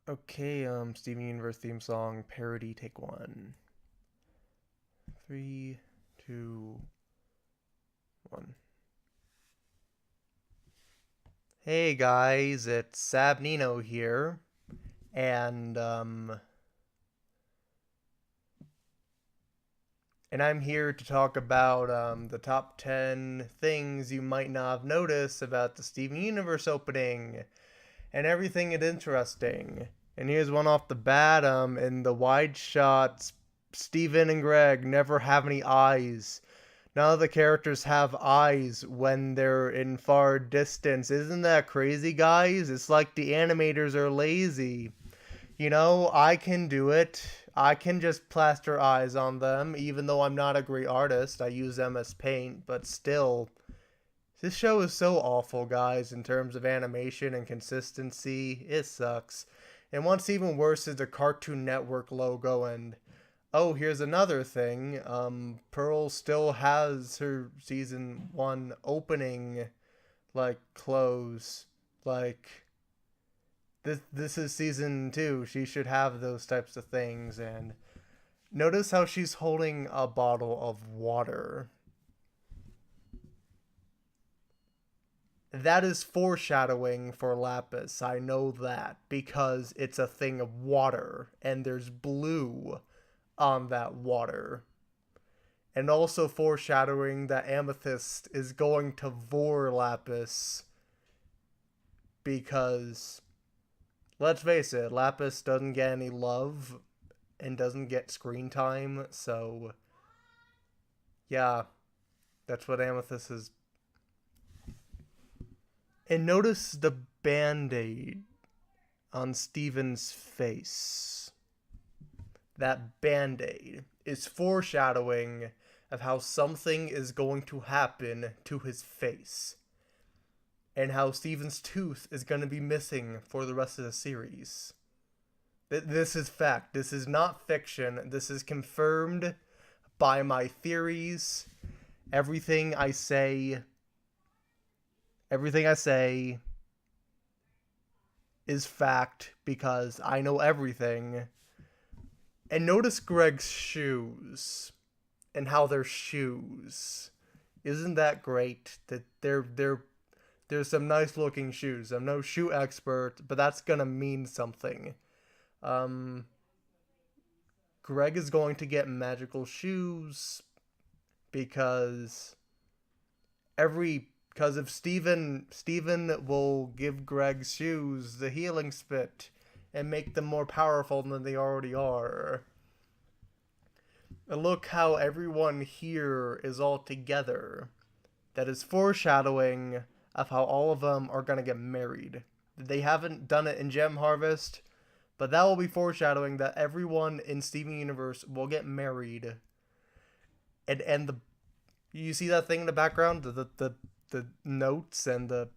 Okay, Steven Universe theme song parody, take one. Three, two, one. Hey guys, it's Sab Nino here, and I'm here to talk about the top 10 things you might not have noticed about the Steven Universe opening, and everything is interesting. And here's one off the bat. In the wide shots, Steven and Greg never have any eyes. None of the characters have eyes when they're in far distance. Isn't that crazy, guys? It's like the animators are lazy. I can do it. I can just plaster eyes on them, even though I'm not a great artist. I use them as paint, but still. This show is so awful, guys, in terms of animation and consistency. It sucks. And what's even worse is the Cartoon Network logo. And oh, here's another thing. Pearl still has her season 1 opening, like, clothes. Like, this is season 2. She should have those types of things. And notice how she's holding a bottle of water. That is foreshadowing for Lapis. I know that because it's a thing of water and there's blue on that water. And also foreshadowing that Amethyst is going to vor Lapis because, let's face it, Lapis doesn't get any love and doesn't get screen time, so yeah, that's what Amethyst is. And notice the band-aid on Steven's face. That band-aid is foreshadowing of how something is going to happen to his face. And how Steven's tooth is going to be missing for the rest of the series. This is fact. This is not fiction. This is confirmed by my theories. Everything I say is fact because I know everything. And notice Greg's shoes and how they're shoes. Isn't that great? That there's some nice looking shoes. I'm no shoe expert, but that's gonna mean something. Um, Greg is going to get magical shoes because if Steven will give Greg's shoes the healing spit and make them more powerful than they already are. And look how everyone here is all together. That is foreshadowing of how all of them are going to get married. They haven't done it in Gem Harvest, but that will be foreshadowing that everyone in Steven Universe will get married. And you see that thing in the background, the notes and the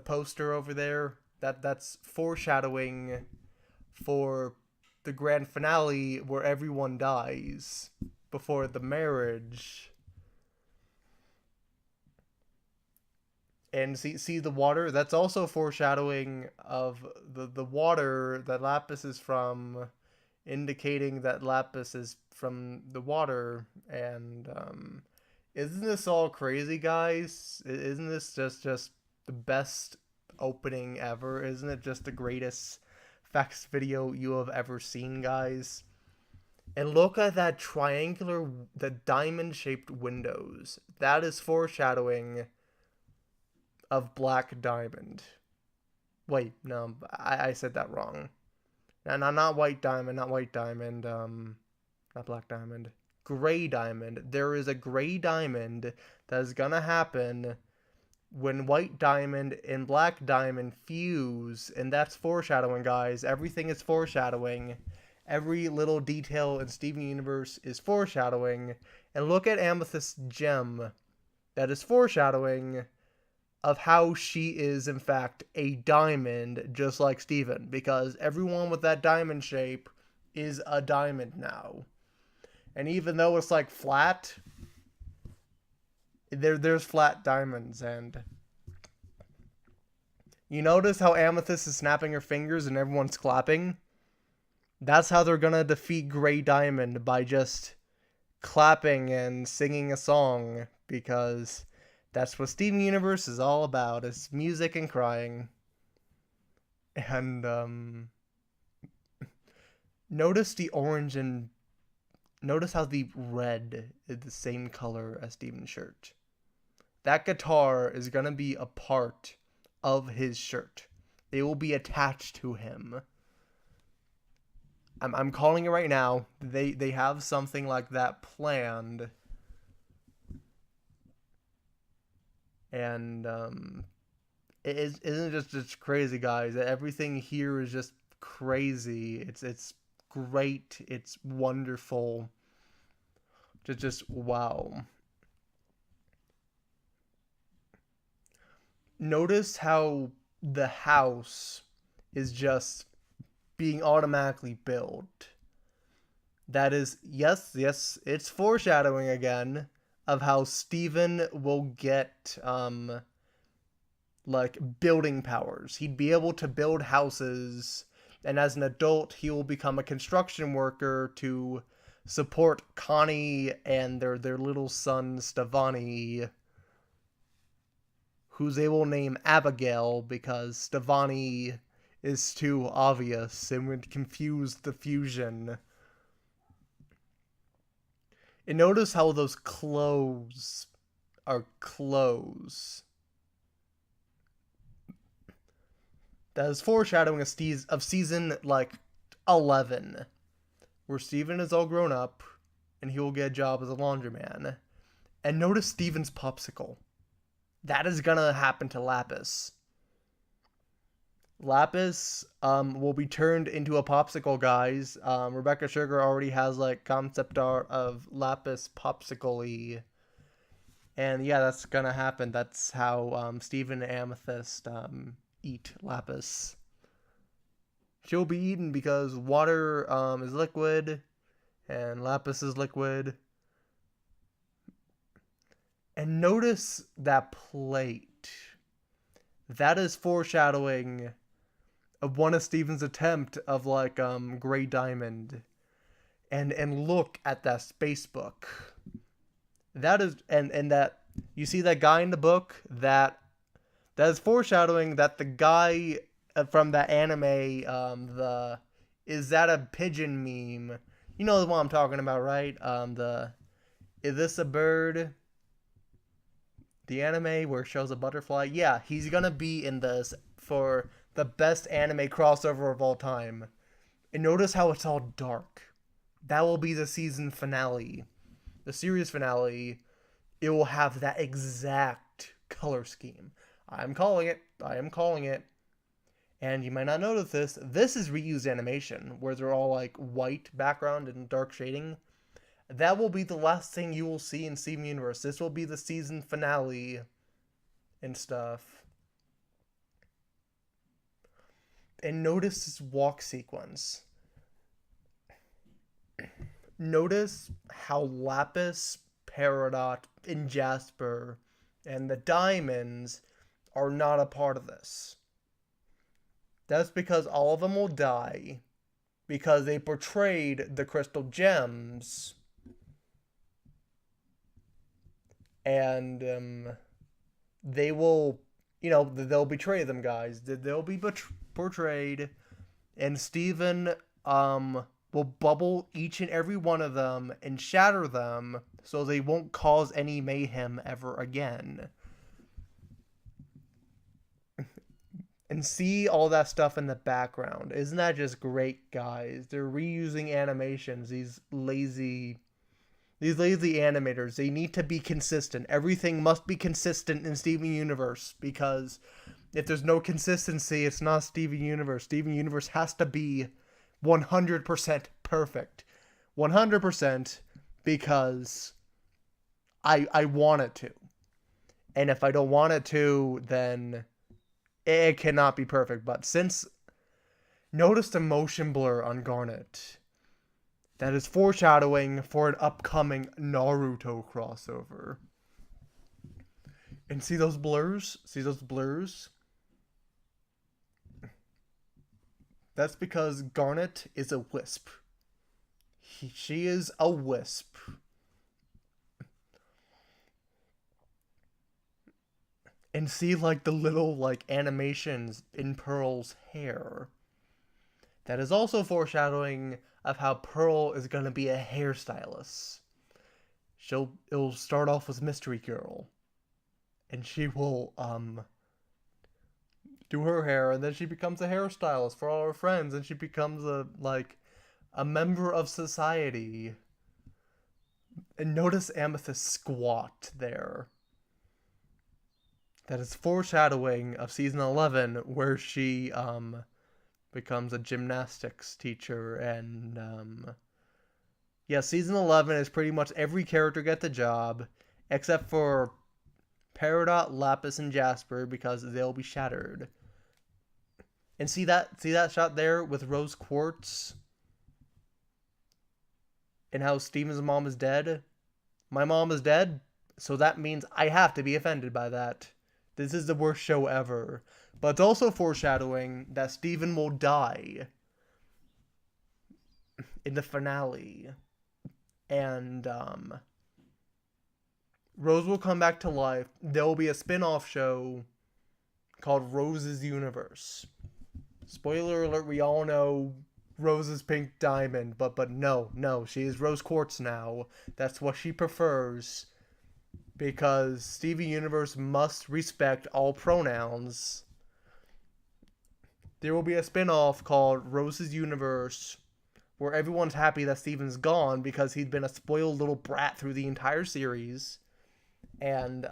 poster over there, that's foreshadowing for the grand finale where everyone dies before the marriage. And see the water, that's also foreshadowing of the water that Lapis is from, indicating that Lapis is from the water. And isn't this all crazy, guys? Isn't this just the best opening ever? Isn't it just the greatest facts video you have ever seen, guys? And look at that the diamond-shaped windows. That is foreshadowing of Black Diamond. Wait, no, I said that wrong. No, not White Diamond, not White Diamond, not Black Diamond. Gray Diamond. There is a Gray Diamond that is gonna happen when White Diamond and Black Diamond fuse, and that's foreshadowing, guys. Everything is foreshadowing. Every little detail in Steven Universe is foreshadowing. And look at Amethyst's gem. That is foreshadowing of how she is, in fact, a diamond, just like Steven. Because everyone with that diamond shape is a diamond now. And even though it's like flat, there's flat diamonds, and You notice how Amethyst is snapping her fingers and everyone's clapping? That's how they're gonna defeat Grey Diamond, by just clapping and singing a song, because that's what Steven Universe is all about. It's music and crying. And notice the orange and notice how the red is the same color as Steven's shirt. That guitar is gonna be a part of his shirt. It will be attached to him. I'm calling it right now. They have something like that planned. And isn't it just crazy, guys? Everything here is just crazy. It's great. It's wonderful. Just wow. Notice how the house is just being automatically built. That is, yes, it's foreshadowing again of how Steven will get like building powers. He'd be able to build houses, and as an adult, he will become a construction worker to support Connie and their little son Stevani, whose they will name Abigail because Stevani is too obvious and would confuse the fusion. And notice how those clothes are clothes. That is foreshadowing of season like 11, where Steven is all grown up and he will get a job as a laundryman. And notice Steven's popsicle. That is gonna happen to Lapis. Lapis will be turned into a popsicle, guys. Rebecca Sugar already has like concept art of Lapis popsicle-y. And yeah, that's gonna happen. That's how Steven and Amethyst eat Lapis. She'll be eaten because water is liquid and Lapis is liquid. And notice that plate. That is foreshadowing of one of Steven's attempt of like Grey Diamond. And look at that space book. That is and that you see that guy in the book, that is foreshadowing that the guy from that anime, the is that a pigeon meme? You know the one I'm talking about, right? The is this a bird? The anime where it shows a butterfly. Yeah, he's gonna be in this for the best anime crossover of all time. And notice how it's all dark. That will be the season finale. The series finale. It will have that exact color scheme. I am calling it. And you might not notice this. This is reused animation, where they're all like white background and dark shading. That will be the last thing you will see in Steven Universe. This will be the season finale and stuff. And notice this walk sequence. Notice how Lapis, Peridot, and Jasper and the diamonds are not a part of this. That's because all of them will die because they portrayed the crystal gems. And they will, they'll betray them, guys. They'll be portrayed, and Steven will bubble each and every one of them and shatter them so they won't cause any mayhem ever again. And see all that stuff in the background. Isn't that just great, guys? They're reusing animations. These lazy animators, they need to be consistent. Everything must be consistent in Steven Universe, because if there's no consistency, it's not Steven Universe. Steven Universe has to be 100% perfect. 100%, because I want it to. And if I don't want it to, then it cannot be perfect. But since, notice the motion blur on Garnet. That is foreshadowing for an upcoming Naruto crossover. And see those blurs? See those blurs? That's because Garnet is a wisp. She is a wisp. And see, like, the little, like, animations in Pearl's hair. That is also foreshadowing of how Pearl is gonna be a hairstylist. It'll start off as Mystery Girl. And she will, do her hair, and then she becomes a hairstylist for all her friends, and she becomes a member of society. And notice Amethyst squat there. That is foreshadowing of season 11, where she becomes a gymnastics teacher. And yeah, season 11 is pretty much every character gets a job except for Peridot, Lapis, and Jasper, because they'll be shattered. And see that shot there with Rose Quartz and how Steven's mom is dead? My mom is dead, so that means I have to be offended by that. This is the worst show ever. But it's also foreshadowing that Steven will die in the finale. And Rose will come back to life. There will be a spin-off show called Rose's Universe. Spoiler alert, we all know Rose's pink diamond, but no, she is Rose Quartz now. That's what she prefers, because Steven Universe must respect all pronouns. There will be a spin-off called Rose's Universe, where everyone's happy that Steven's gone because he'd been a spoiled little brat through the entire series. And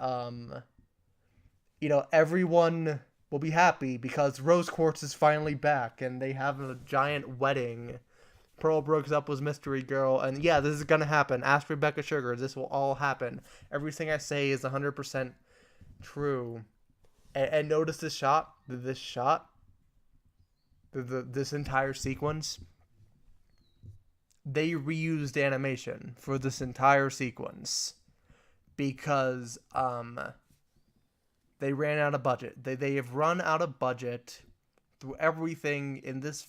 everyone will be happy because Rose Quartz is finally back, and they have a giant wedding. Pearl breaks up with Mystery Girl, and yeah, this is gonna happen. Ask Rebecca Sugar, this will all happen. Everything I say is 100% true. And notice this shot, this entire sequence. They reused animation for this entire sequence because they ran out of budget. They have run out of budget through everything in this.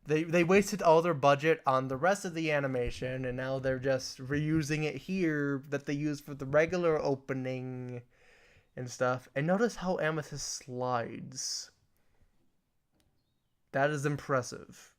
They wasted all their budget on the rest of the animation, and now they're just reusing it here that they used for the regular opening and stuff. And notice how Amethyst slides. That is impressive.